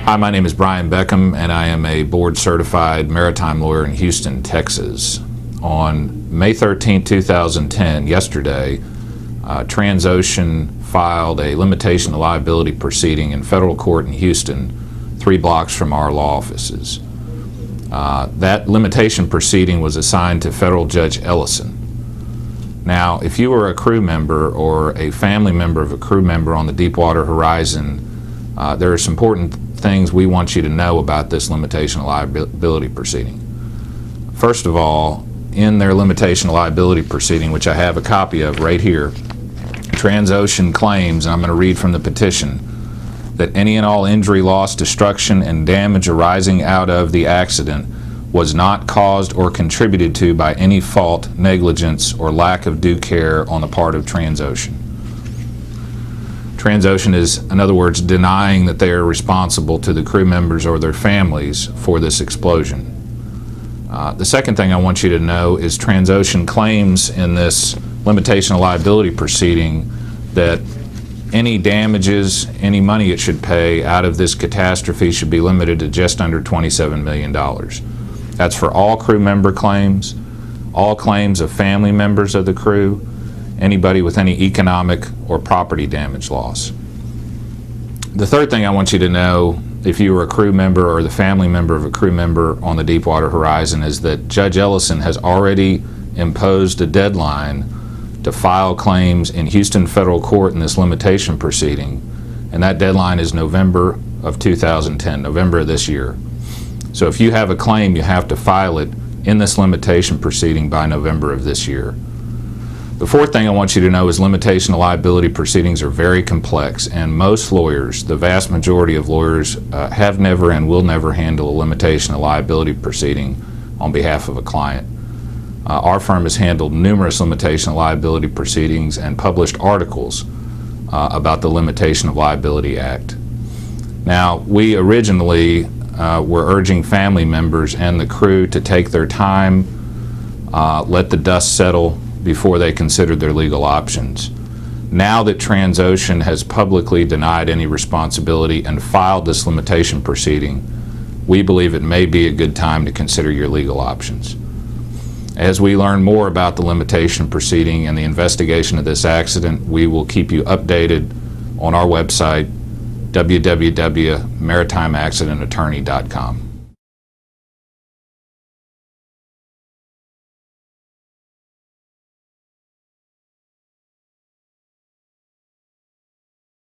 Hi, my name is Brian Beckham, and I am a board-certified maritime lawyer in Houston, Texas. On May 13, 2010, yesterday, Transocean filed a limitation of liability proceeding in federal court in Houston, 3 blocks from our law offices. That limitation proceeding was assigned to Federal Judge Ellison. Now, if you were a crew member or a family member of a crew member on the Deepwater Horizon, there are some important things we want you to know about this limitation of liability proceeding. First of all, in their limitation of liability proceeding, which I have a copy of right here, Transocean claims, and I'm going to read from the petition, that any and all injury, loss, destruction, and damage arising out of the accident was not caused or contributed to by any fault, negligence, or lack of due care on the part of Transocean. Transocean is, in other words, denying that they are responsible to the crew members or their families for this explosion. The second thing I want you to know is Transocean claims in this limitation of liability proceeding that any damages, any money it should pay out of this catastrophe should be limited to just under $27 million. That's for all crew member claims, all claims of family members of the crew, anybody with any economic or property damage loss. The third thing I want you to know, if you were a crew member or the family member of a crew member on the Deepwater Horizon, is that Judge Ellison has already imposed a deadline to file claims in Houston federal court in this limitation proceeding, and that deadline is November of 2010, November of this year. So if you have a claim, you have to file it in this limitation proceeding by November of this year. The fourth thing I want you to know is limitation of liability proceedings are very complex, and most lawyers, the vast majority of lawyers, have never and will never handle a limitation of liability proceeding on behalf of a client. Our firm has handled numerous limitation of liability proceedings and published articles about the Limitation of Liability Act. Now, we originally were urging family members and the crew to take their time, let the dust settle before they considered their legal options. Now that Transocean has publicly denied any responsibility and filed this limitation proceeding, we believe it may be a good time to consider your legal options. As we learn more about the limitation proceeding and the investigation of this accident, we will keep you updated on our website, www.maritimeaccidentattorney.com.